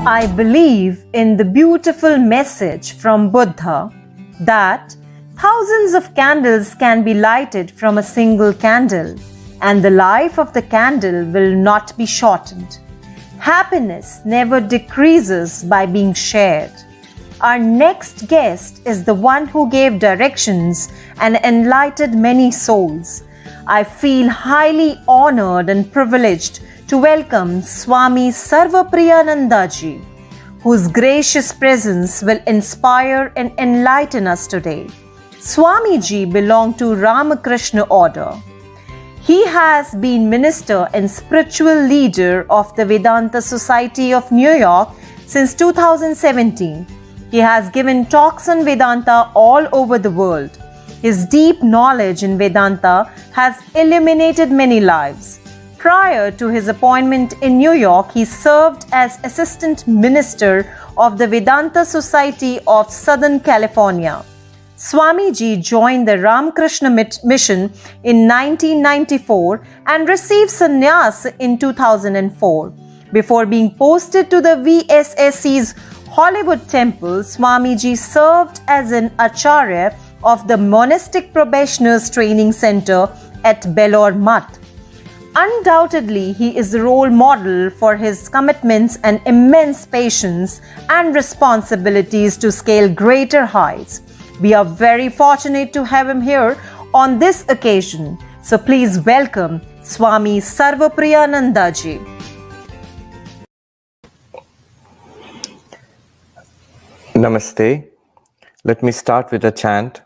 I believe in the beautiful message from Buddha that thousands of candles can be lighted from a single candle, and the life of the candle will not be shortened. Happiness never decreases by being shared. Our next guest is the one who gave directions and enlightened many souls. I feel highly honored and privileged to welcome Swami Sarvapriyananda ji, whose gracious presence will inspire and enlighten us today. Swami ji belonged to Ramakrishna order. He has been minister and spiritual leader of the Vedanta Society of New York since 2017. He has given talks on Vedanta all over the world. His deep knowledge in Vedanta has illuminated many lives. Prior to his appointment in New York, he served as assistant minister of the Vedanta Society of Southern California. Swamiji joined the Ramakrishna Mission in 1994 and received sannyas in 2004. Before being posted to the VSSC's Hollywood Temple, Swamiji served as an acharya of the Monastic Probationers Training Center at Belor Math. Undoubtedly, he is the role model for his commitments and immense patience and responsibilities to scale greater heights. We are very fortunate to have him here on this occasion. So please welcome Swami Sarvapriyananda ji. Namaste. Let me start with a chant.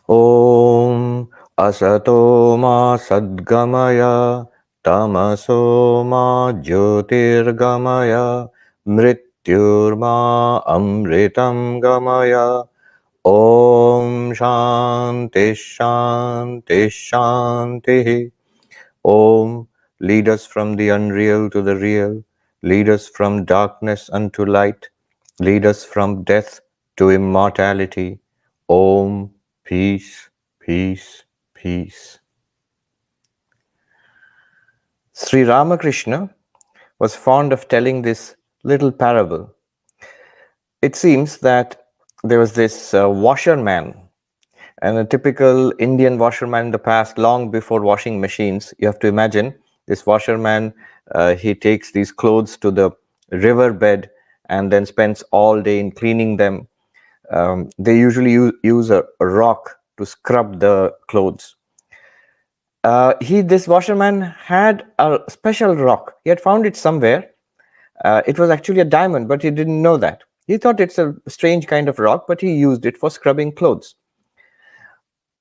Om Asato ma sadgamaya tamaso ma jyotirgamaya mrityurma amritam gamaya. Om Shanti Shanti Shanti. Om, lead us from the unreal to the real. Lead us from darkness unto light. Lead us from death to immortality. Om, peace, peace, peace. Sri Ramakrishna was fond of telling this little parable. It seems that there was this washerman, and a typical Indian washerman in the past, long before washing machines. You have to imagine this washerman, he takes these clothes to the riverbed and then spends all day in cleaning them. They usually use a rock to scrub the clothes. This washerman had a special rock. He had found it somewhere. It was actually a diamond, but he didn't know that. He thought it's a strange kind of rock, but he used it for scrubbing clothes.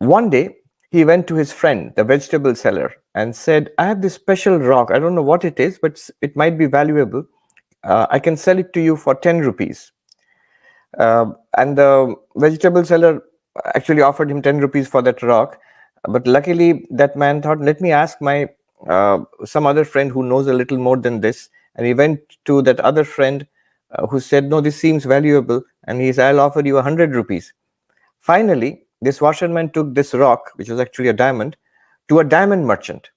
One day, he went to his friend, the vegetable seller, and said, I have this special rock. I don't know what it is, but it might be valuable. I can sell it to you for 10 rupees. And the vegetable seller actually offered him 10 rupees for that rock. But luckily, that man thought, let me ask my some other friend who knows a little more than this. And he went to that other friend who said, no, this seems valuable. And he said, I'll offer you 100 rupees. Finally, this washerman took this rock, which was actually a diamond, to a diamond merchant.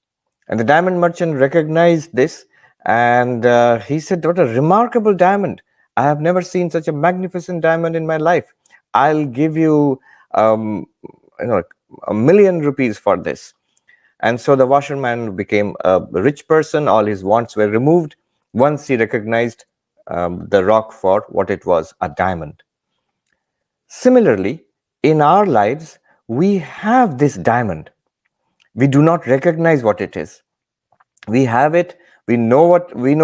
And the diamond merchant recognized this, and he said, what a remarkable diamond. I have never seen such a magnificent diamond in my life. I'll give you, 1,000,000 rupees for this. And so the washerman became a rich person. All his wants were removed once he recognized the rock for what it was, a diamond. Similarly, in our lives, we have this diamond. We do not recognize what it is. We have it. We know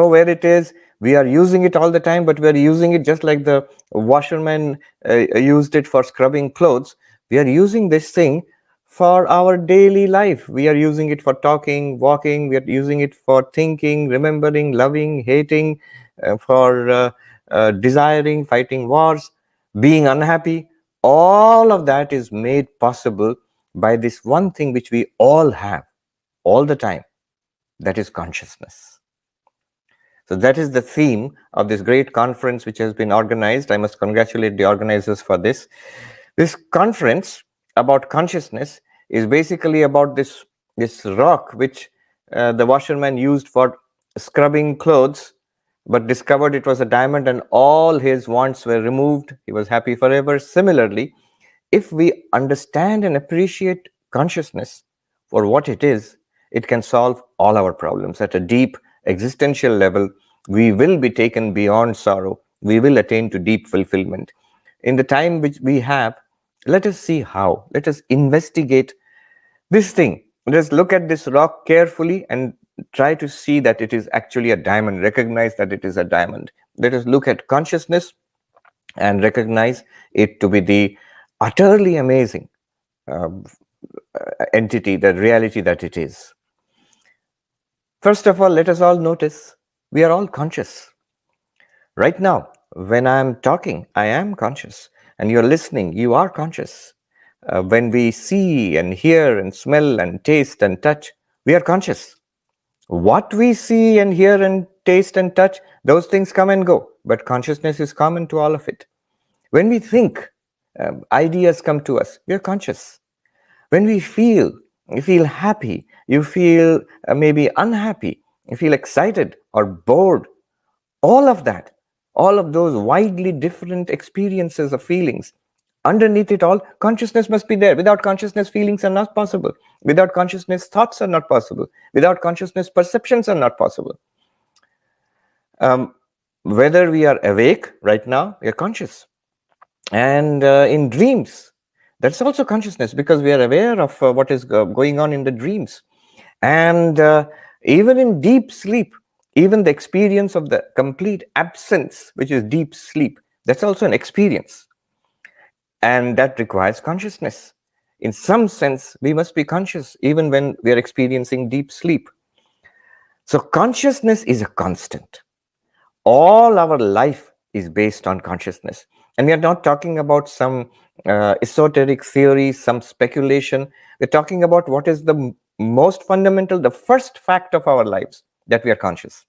where it is. We are using it all the time, but we are using it just like the washerman used it for scrubbing clothes. We are using this thing for our daily life. We are using it for talking, walking. We are using it for thinking, remembering, loving, hating, for desiring, fighting wars, being unhappy. All of that is made possible by this one thing which we all have all the time, that is consciousness. So that is the theme of this great conference which has been organized. I must congratulate the organizers for this. This conference about consciousness is basically about this rock which the washerman used for scrubbing clothes, but discovered it was a diamond and all his wants were removed. He was happy forever. Similarly, if we understand and appreciate consciousness for what it is, it can solve all our problems. At a deep existential level, we will be taken beyond sorrow. We will attain to deep fulfillment. In the time which we have, let us see how. Let us investigate this thing. Let us look at this rock carefully and try to see that it is actually a diamond. Recognize that it is a diamond. Let us look at consciousness and recognize it to be the utterly amazing entity, the reality that it is. First of all, let us all notice we are all conscious. Right now, when I am talking, I am conscious. And you're listening, you are conscious. When we see and hear and smell and taste and touch, we are conscious. What we see and hear and taste and touch, those things come and go. But consciousness is common to all of it. When we think, ideas come to us, we are conscious. When we feel, you feel happy, you feel maybe unhappy, you feel excited or bored, all of that, all of those widely different experiences of feelings, underneath it all, consciousness must be there. Without consciousness, feelings are not possible. Without consciousness, thoughts are not possible. Without consciousness, perceptions are not possible. Whether we are awake right now, we are conscious. And in dreams, that's also consciousness, because we are aware of what is going on in the dreams. And even in deep sleep, even the experience of the complete absence, which is deep sleep, that's also an experience. And that requires consciousness. In some sense, we must be conscious even when we are experiencing deep sleep. So consciousness is a constant. All our life is based on consciousness. And we are not talking about some esoteric theory, some speculation. We're talking about what is the most fundamental, the first fact of our lives, that we are conscious.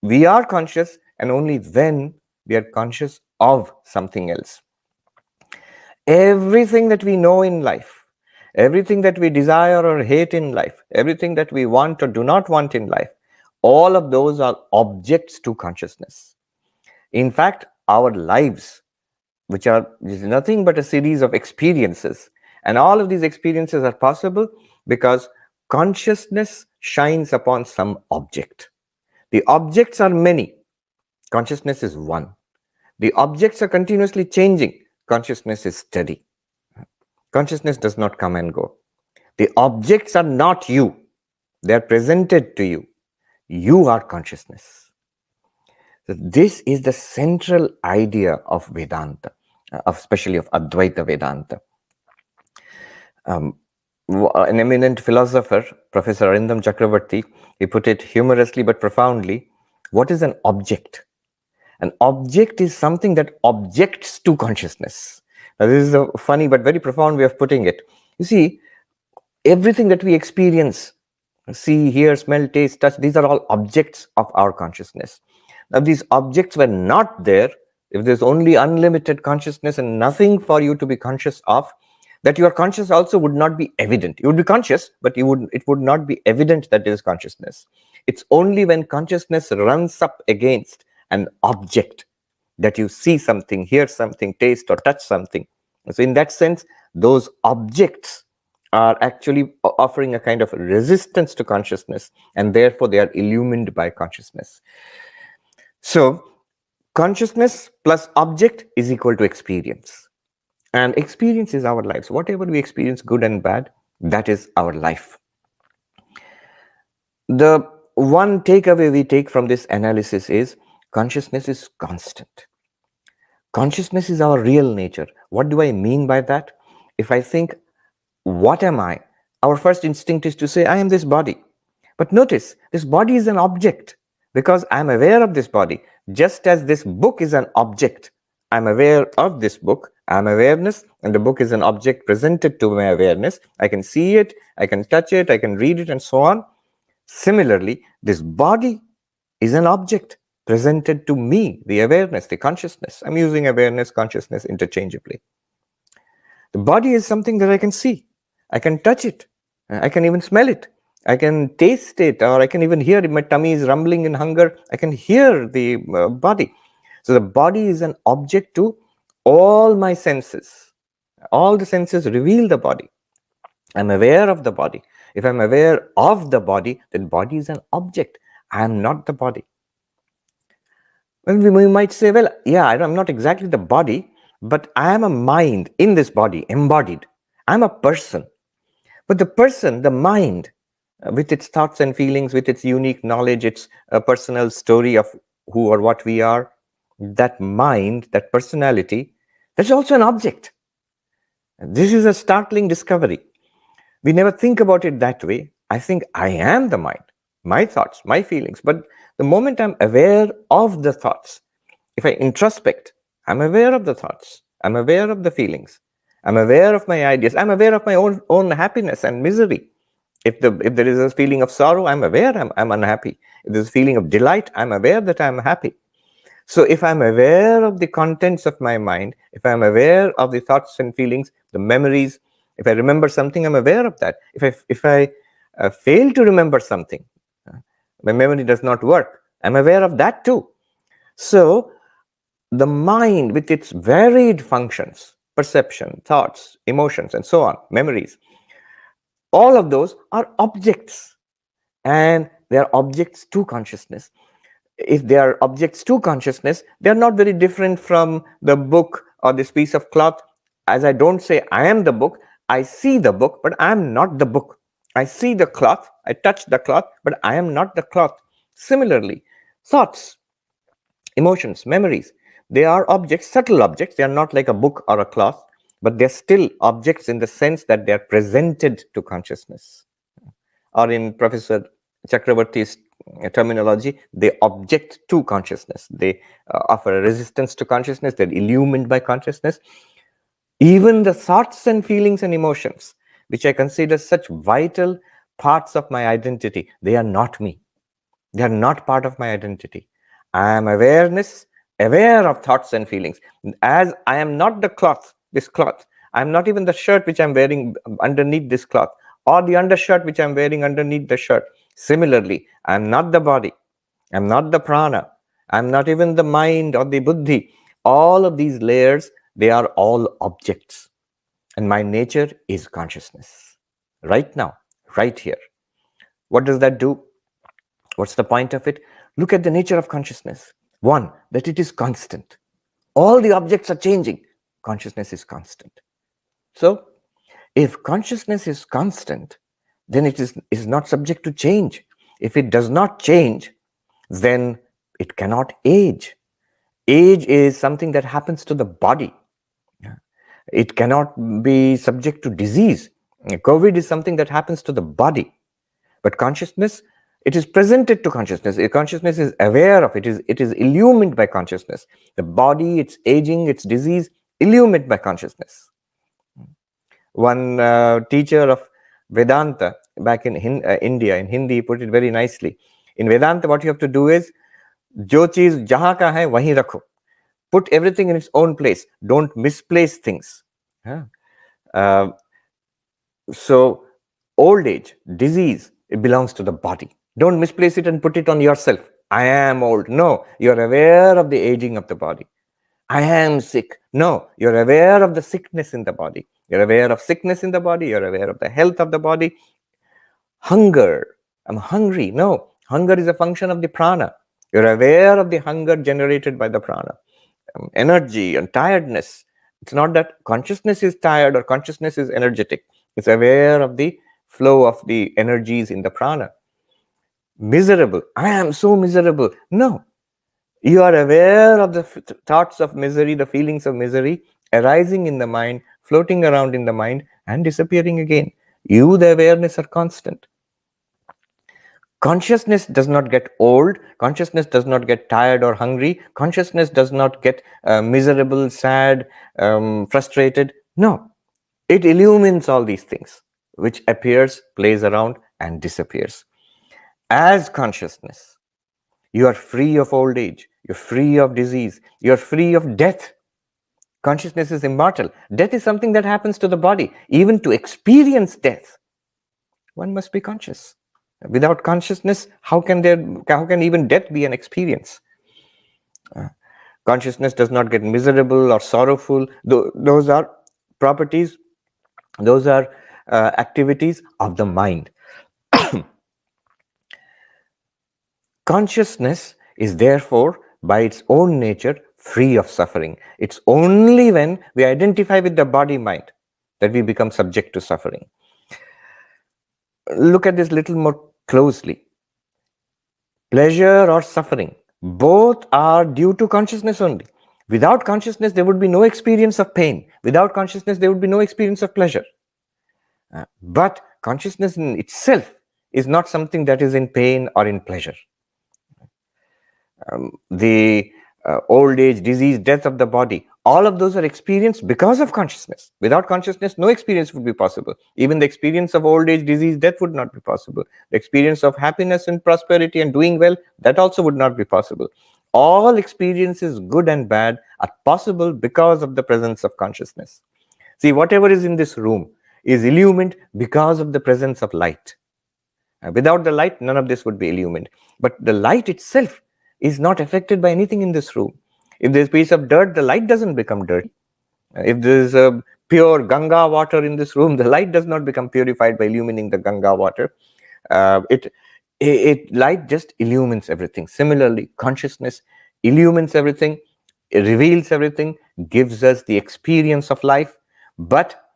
We are conscious, and only then we are conscious of something else. Everything that we know in life, everything that we desire or hate in life, everything that we want or do not want in life, all of those are objects to consciousness. In fact, our lives, which is nothing but a series of experiences, and all of these experiences are possible because consciousness shines upon some object. The objects are many. Consciousness is one. The objects are continuously changing. Consciousness is steady. Consciousness does not come and go. The objects are not you. They are presented to you. You are consciousness. So this is the central idea of Vedanta, especially of Advaita Vedanta. An eminent philosopher, Professor Arindam Chakravarti, he put it humorously but profoundly. What is an object? An object is something that objects to consciousness. Now, this is a funny but very profound way of putting it. You see, everything that we experience, see, hear, smell, taste, touch, these are all objects of our consciousness. Now, these objects were not there, if there's only unlimited consciousness and nothing for you to be conscious of, that you are conscious also would not be evident. You would be conscious, but it would not be evident that there is consciousness. It's only when consciousness runs up against an object that you see something, hear something, taste or touch something. So in that sense, those objects are actually offering a kind of resistance to consciousness, and therefore they are illumined by consciousness. So consciousness plus object is equal to experience. And experience is our life. So whatever we experience, good and bad, that is our life. The one takeaway we take from this analysis is consciousness is constant. Consciousness is our real nature. What do I mean by that? If I think, what am I? Our first instinct is to say, I am this body. But notice, this body is an object because I'm aware of this body. Just as this book is an object, I'm aware of this book, I'm awareness, and the book is an object presented to my awareness. I can see it, I can touch it, I can read it, and so on. Similarly, this body is an object presented to me, the awareness, the consciousness. I'm using awareness, consciousness interchangeably. The body is something that I can see. I can touch it. I can even smell it. I can taste it, or I can even hear it. My tummy is rumbling in hunger. I can hear the body. So the body is an object to all my senses. All the senses reveal the body. I'm aware of the body. If I'm aware of the body, then body is an object. I am not the body. Well, we might say, well, yeah, I'm not exactly the body, but I am a mind in this body, embodied. I'm a person. But the person, the mind, with its thoughts and feelings, with its unique knowledge, its personal story of who or what we are, that mind, that personality, that's also an object. This is a startling discovery. We never think about it that way. I think I am the mind, my thoughts, my feelings. But the moment I'm aware of the thoughts, if I introspect, I'm aware of the thoughts, I'm aware of the feelings, I'm aware of my ideas, I'm aware of my own happiness and misery. If there is a feeling of sorrow, I'm aware I'm unhappy. If there's a feeling of delight, I'm aware that I'm happy. So if I'm aware of the contents of my mind, if I'm aware of the thoughts and feelings, the memories, if I remember something, I'm aware of that. If I fail to remember something, my memory does not work, I'm aware of that too. So the mind, with its varied functions, perception, thoughts, emotions, and so on, memories, all of those are objects, and they are objects to consciousness. If they are objects to consciousness, they are not very different from the book or this piece of cloth. As I don't say I am the book, I see the book, but I am not the book. I see the cloth, I touch the cloth, but I am not the cloth. Similarly, thoughts, emotions, memories, they are objects, subtle objects. They are not like a book or a cloth, but they're still objects in the sense that they are presented to consciousness. Or in Professor Chakravarti's terminology, they object to consciousness. They offer a resistance to consciousness. They're illumined by consciousness. Even the thoughts and feelings and emotions, which I consider such vital parts of my identity, they are not me. They are not part of my identity. I am awareness, aware of thoughts and feelings. As I am not the cloth, this cloth, I am not even the shirt which I'm wearing underneath this cloth, or the undershirt which I'm wearing underneath the shirt. Similarly, I'm not the body, I'm not the prana, I'm not even the mind or the buddhi. All of these layers, they are all objects. And my nature is consciousness. Right now, right here. What does that do? What's the point of it? Look at the nature of consciousness. One, that it is constant. All the objects are changing. Consciousness is constant. So, if consciousness is constant, then it is not subject to change. If it does not change, then it cannot age. Age is something that happens to the body. It cannot be subject to disease. COVID is something that happens to the body. But consciousness, it is presented to consciousness. Consciousness is aware of it. It is illumined by consciousness. The body, its aging, its disease, illumined by consciousness. One teacher of Vedanta back in India, in Hindi, put it very nicely. In Vedanta, what you have to do is, jo cheez jahan ka hai, wahin rakho. Put everything in its own place. Don't misplace things. So, old age, disease, it belongs to the body. Don't misplace it and put it on yourself. I am old. No, you're aware of the aging of the body. I am sick. No, you're aware of the sickness in the body. You're aware of sickness in the body. You're aware of the health of the body. Hunger. I'm hungry. No, hunger is a function of the prana. You're aware of the hunger generated by the prana. Energy and tiredness. It's not that consciousness is tired or consciousness is energetic. It's aware of the flow of the energies in the prana. Miserable. I am so miserable. No. You are aware of the thoughts of misery, the feelings of misery arising in the mind, floating around in the mind, and disappearing again. You, the awareness, are constant. Consciousness does not get old. Consciousness does not get tired or hungry. Consciousness does not get miserable, sad, frustrated. No. It illumines all these things, which appears, plays around, and disappears. As consciousness, you are free of old age. You're free of disease. You're free of death. Consciousness is immortal. Death is something that happens to the body. Even to experience death, one must be conscious. Without consciousness, how can even death be an experience? Consciousness does not get miserable or sorrowful. Those are properties, those are activities of the mind. Consciousness is therefore, by its own nature, free of suffering. It's only when we identify with the body-mind that we become subject to suffering. Look at this little more closely. Pleasure or suffering, both are due to consciousness only. Without consciousness, there would be no experience of pain. Without consciousness, there would be no experience of pleasure. But consciousness in itself is not something that is in pain or in pleasure. The old age, disease, death of the body, all of those are experienced because of consciousness. Without consciousness, no experience would be possible. Even the experience of old age, disease, death would not be possible. The experience of happiness and prosperity and doing well, that also would not be possible. All experiences, good and bad, are possible because of the presence of consciousness. See, whatever is in this room is illumined because of the presence of light. Without the light, none of this would be illumined. But the light itself is not affected by anything in this room. If there's a piece of dirt, the light doesn't become dirty. If there's a pure Ganga water in this room, the light does not become purified by illumining the Ganga water. Light just illumines everything. Similarly, consciousness illumines everything, it reveals everything, gives us the experience of life, but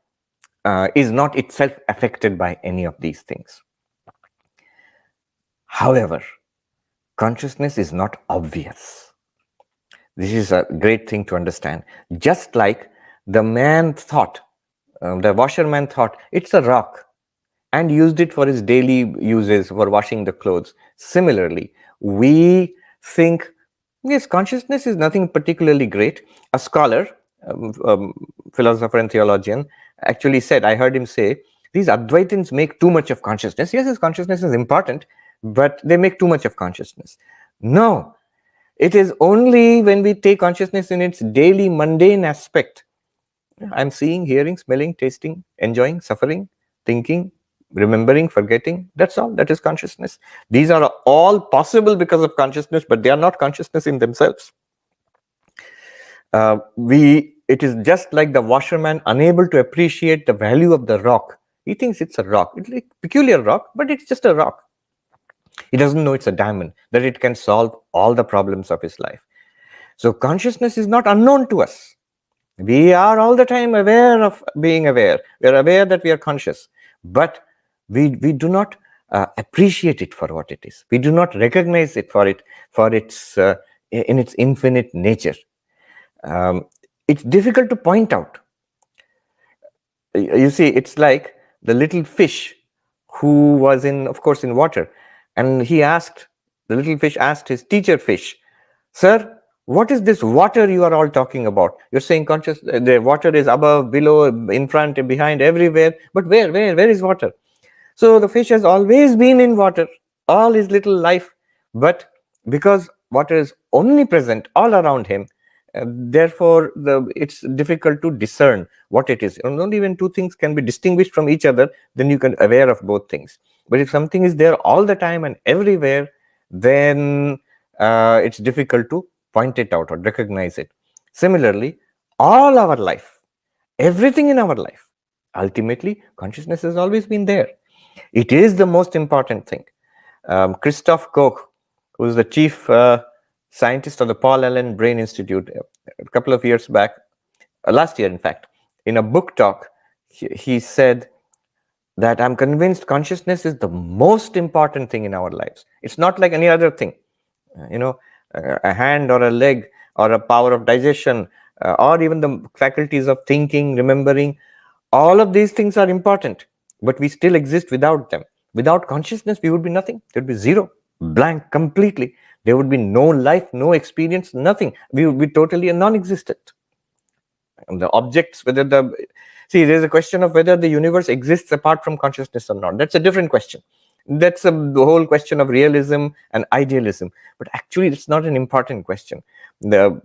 is not itself affected by any of these things. However, consciousness is not obvious. This is a great thing to understand. Just like the man thought, the washerman thought, it's a rock, and used it for his daily uses, for washing the clothes. Similarly, we think, yes, consciousness is nothing particularly great. A scholar, philosopher and theologian, actually said, I heard him say, these Advaitins make too much of consciousness. Yes, consciousness is important, but they make too much of consciousness. No, it is only when we take consciousness in its daily mundane aspect. I'm seeing, hearing, smelling, tasting, enjoying, suffering, thinking, remembering, forgetting. That's all. That is consciousness. These are all possible because of consciousness, but they are not consciousness in themselves. It is just like the washerman unable to appreciate the value of the rock. He thinks it's a rock. It's a peculiar rock, but it's just a rock. He doesn't know it's a diamond, that it can solve all the problems of his life. So consciousness is not unknown to us. We are all the time aware of being aware. We are aware that we are conscious, but we do not appreciate it for what it is. We do not recognize it for its in its infinite nature. It's difficult to point out. You see, it's like the little fish who was of course, in water, and the little fish asked his teacher fish, "Sir, what is this water you are all talking about? You're saying the water is above, below, in front, behind, everywhere. But where is water?" So the fish has always been in water, all his little life. But because water is omnipresent all around him, therefore it's difficult to discern what it is. And only when two things can be distinguished from each other, then you can aware of both things. But if something is there all the time and everywhere, then it's difficult to point it out or recognize it. Similarly, all our life, everything in our life, ultimately consciousness has always been there. It is the most important thing. Christoph Koch, who is the chief scientist of the Paul Allen Brain Institute, a couple of years back, last year in fact, in a book talk, he said that I'm convinced consciousness is the most important thing in our lives. It's not like any other thing, a hand or a leg or a power of digestion or even the faculties of thinking, remembering. All of these things are important, but we still exist without them. Without consciousness, we would be nothing. There would be zero, blank, completely. There would be no life, no experience, nothing. We would be totally non-existent. And the objects, there's a question of whether the universe exists apart from consciousness or not. That's a different question. That's the whole question of realism and idealism. But actually, it's not an important question. The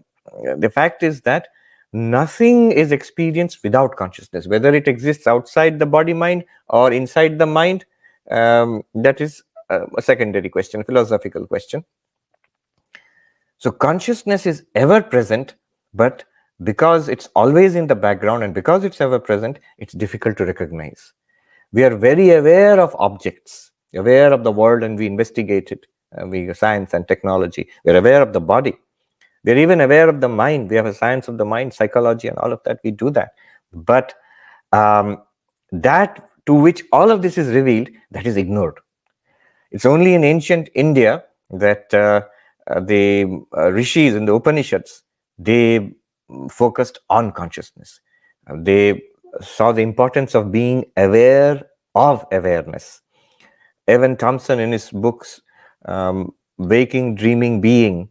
fact is that nothing is experienced without consciousness, whether it exists outside the body mind or inside the mind. That is a secondary question, a philosophical question. So consciousness is ever present, but because it's always in the background and because it's ever present, it's difficult to recognize. We are very aware of objects, aware of the world, and we investigate it. We science and technology. We're aware of the body. We're even aware of the mind. We have a science of the mind, psychology, and all of that. We do that. But that to which all of this is revealed, that is ignored. It's only in ancient India that the rishis in the Upanishads, they focused on consciousness. They saw the importance of being aware of awareness. Evan Thompson, in his books, Waking, Dreaming, Being,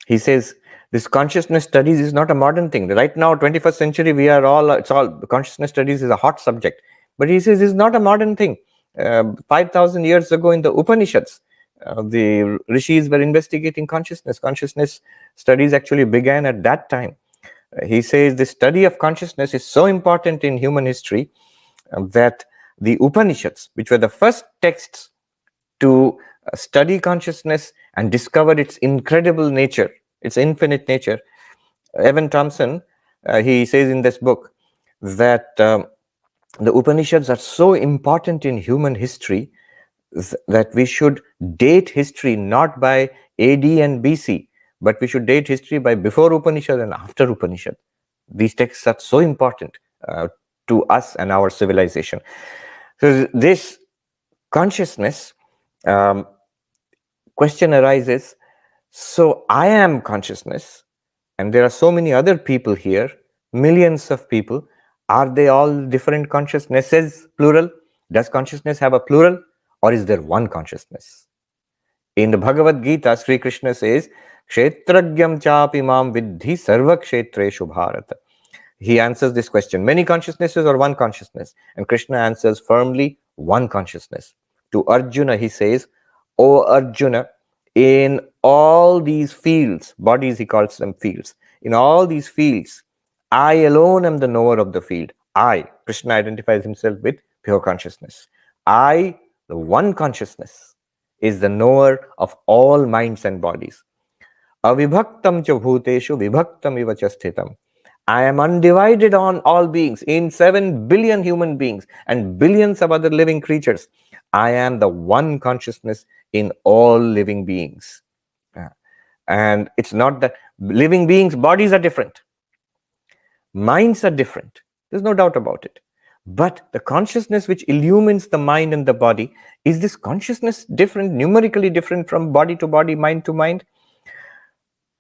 he says, this consciousness studies is not a modern thing. Right now, 21st century, consciousness studies is a hot subject. But he says it's not a modern thing. 5,000 years ago in the Upanishads, the rishis were investigating consciousness. Consciousness studies actually began at that time. He says the study of consciousness is so important in human history that the Upanishads, which were the first texts to study consciousness and discover its incredible nature, its infinite nature. Evan Thompson, he says in this book that the Upanishads are so important in human history that we should date history not by AD and BC, but we should date history by before Upanishad and after Upanishad. These texts are so important to us and our civilization. So this consciousness question arises, so I am consciousness, and there are so many other people here, millions of people. Are they all different consciousnesses, plural? Does consciousness have a plural, or is there one consciousness? In the Bhagavad Gita, Sri Krishna says, Kshetragyam chapi mam vidhi sarva kshetreshu bharata. He answers this question, many consciousnesses or one consciousness? And Krishna answers firmly, one consciousness. To Arjuna, he says, O Arjuna, in all these fields, bodies he calls them fields, in all these fields, I alone am the knower of the field. I, Krishna identifies himself with pure consciousness. I, the one consciousness, is the knower of all minds and bodies. Avibhaktam cha bhuteshu vibhaktam iva cha sthitam. I am undivided on all beings, in 7 billion human beings and billions of other living creatures. I am the one consciousness in all living beings. And it's not that living beings' bodies are different. Minds are different. There's no doubt about it. But the consciousness which illumines the mind and the body, is this consciousness different, numerically different from body to body, mind to mind?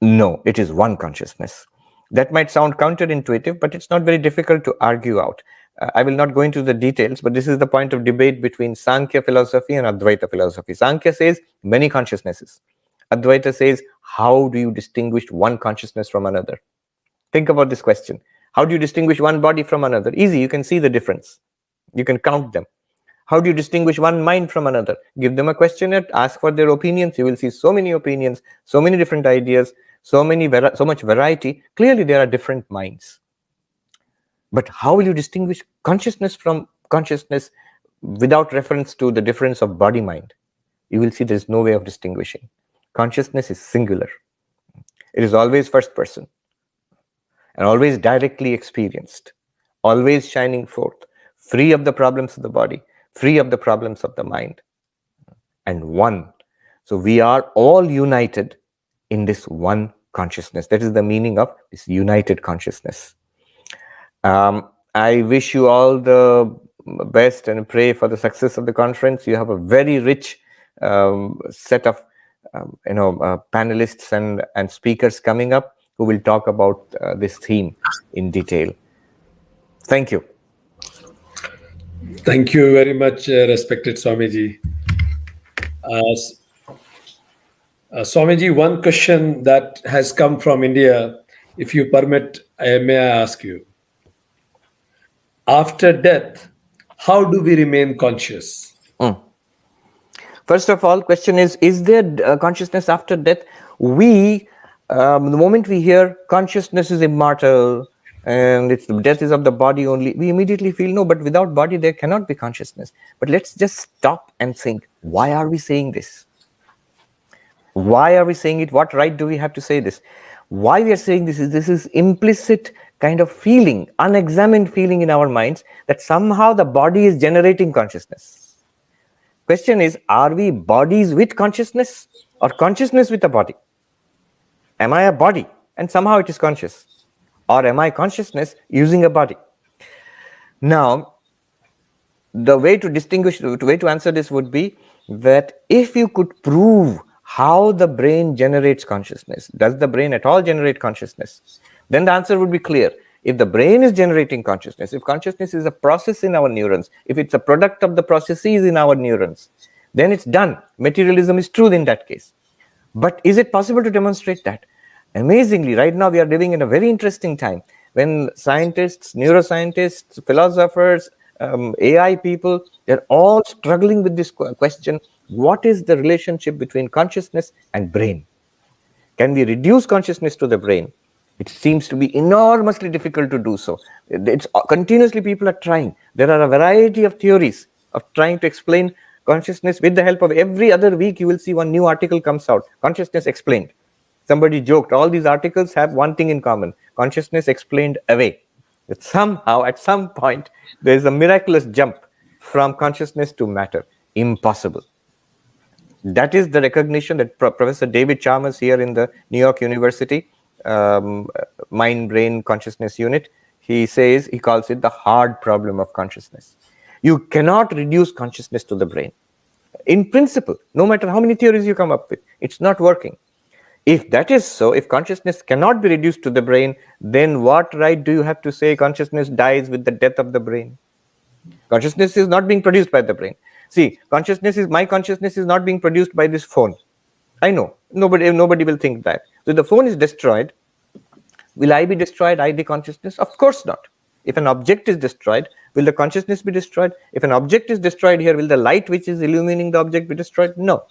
No, it is one consciousness. That might sound counterintuitive, but it's not very difficult to argue out. I will not go into the details, but this is the point of debate between Sankhya philosophy and Advaita philosophy. Sankhya says many consciousnesses. Advaita says, how do you distinguish one consciousness from another? Think about this question. How do you distinguish one body from another? Easy, you can see the difference. You can count them. How do you distinguish one mind from another? Give them a questionnaire, ask for their opinions. You will see so many opinions, so many different ideas, so much variety. Clearly, there are different minds. But how will you distinguish consciousness from consciousness without reference to the difference of body-mind? You will see there is no way of distinguishing. Consciousness is singular. It is always first person and always directly experienced, always shining forth, free of the problems of the body, free of the problems of the mind, and one. So we are all united in this one consciousness. That is the meaning of this united consciousness. I wish you all the best and pray for the success of the conference. You have a very rich set of panelists and speakers coming up who will talk about this theme in detail. Thank you. Thank you very much, respected Swamiji. Swamiji, one question that has come from India, if you permit, may I ask you? After death, how do we remain conscious? First of all, question is there consciousness after death? The moment we hear consciousness is immortal and the death is of the body only, we immediately feel no, but without body there cannot be consciousness. But let's just stop and think, Why are we saying this? Why are we saying it? What right do we have to say this? Why we are saying this is implicit kind of feeling, unexamined feeling in our minds that somehow the body is generating consciousness. Question is, are we bodies with consciousness or consciousness with a body? Am I a body and somehow it is conscious? Or am I consciousness using a body? Now, the way to answer this would be that if you could prove how the brain generates consciousness, does the brain at all generate consciousness? Then the answer would be clear. If the brain is generating consciousness, if consciousness is a process in our neurons, if it's a product of the processes in our neurons, then it's done. Materialism is true in that case. But is it possible to demonstrate that? Amazingly, right now we are living in a very interesting time when scientists, neuroscientists, philosophers, AI people, they're all struggling with this question: what is the relationship between consciousness and brain? Can we reduce consciousness to the brain? It seems to be enormously difficult to do so. It's continuously people are trying. There are a variety of theories of trying to explain consciousness with the help of every other week. You will see one new article comes out. Consciousness explained. Somebody joked, all these articles have one thing in common: consciousness explained away. That somehow, at some point, there is a miraculous jump from consciousness to matter. Impossible. That is the recognition that Professor David Chalmers here in the New York University Mind Brain Consciousness Unit, he calls it the hard problem of consciousness. You cannot reduce consciousness to the brain. In principle, no matter how many theories you come up with, it's not working. If that is so, if consciousness cannot be reduced to the brain, then what right do you have to say consciousness dies with the death of the brain? Consciousness is not being produced by the brain. See, my consciousness is not being produced by this phone. I know, nobody will think that. So the phone is destroyed. Will I be destroyed, I the consciousness? Of course not. If an object is destroyed, will the consciousness be destroyed? If an object is destroyed here, will the light which is illumining the object be destroyed? No.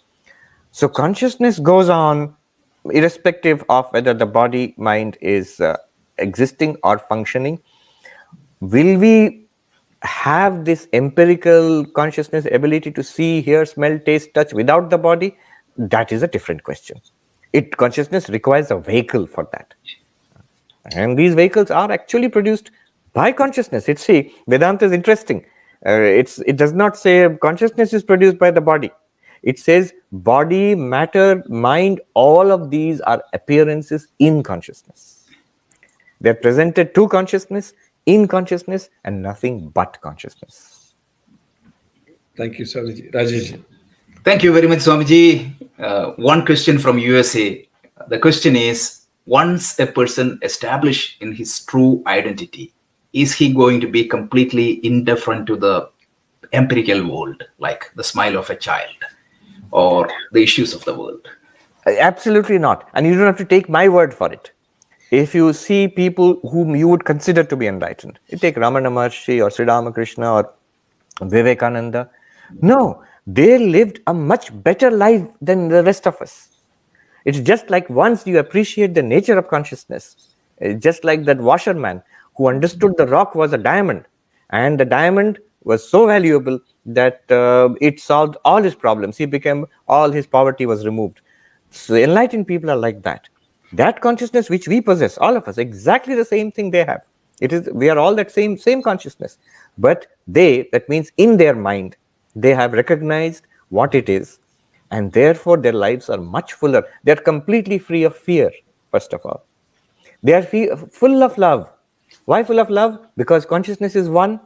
So consciousness goes on irrespective of whether the body mind is existing or functioning. Will we have this empirical consciousness ability to see, hear, smell, taste, touch without the body? That is a different question. Consciousness requires a vehicle for that. And these vehicles are actually produced by consciousness. Vedanta is interesting. It does not say consciousness is produced by the body. It says body, matter, mind, all of these are appearances in consciousness. They're presented to consciousness, in consciousness, and nothing but consciousness. Thank you, Swamiji. Rajesh. Thank you very much, Swamiji. One question from USA. The question is, once a person established in his true identity, is he going to be completely indifferent to the empirical world, like the smile of a child or the issues of the world? Absolutely not. And you don't have to take my word for it. If you see people whom you would consider to be enlightened, you take Ramana Maharshi or Sri Ramakrishna or Vivekananda, no, they lived a much better life than the rest of us. It's just like once you appreciate the nature of consciousness, just like that washerman who understood the rock was a diamond, and the diamond was so valuable that it solved all his problems. All his poverty was removed. So enlightened people are like that. That consciousness which we possess, all of us, exactly the same thing they have. We are all that same consciousness. But that means in their mind, they have recognized what it is, and therefore their lives are much fuller. They are completely free of fear, first of all. They are full of love. Why full of love? Because consciousness is one.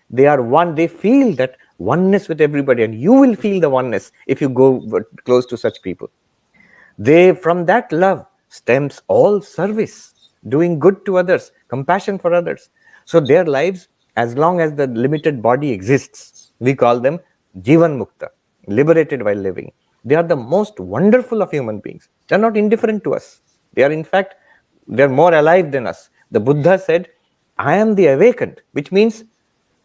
They are one. They feel that oneness with everybody, and you will feel the oneness if you go close to such people. From that love stems all service, doing good to others, compassion for others. So their lives, as long as the limited body exists, we call them Jivan Mukta, liberated while living. They are the most wonderful of human beings. They are not indifferent to us. They are, in fact, they are more alive than us. The Buddha said, I am the awakened, which means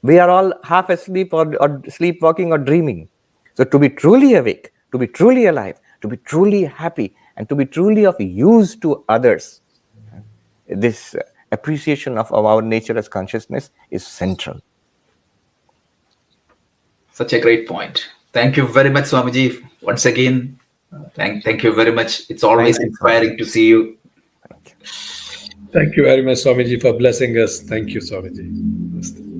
we are all half asleep or sleepwalking or dreaming. So to be truly awake, to be truly alive, to be truly happy, and to be truly of use to others, this appreciation of our nature as consciousness is central. Such a great point. Thank you very much, Swamiji. Once again, thank you very much. It's always Thank you. inspiring to see you. Thank you very much, Swamiji, for blessing us. Thank you, Swamiji. Namaste.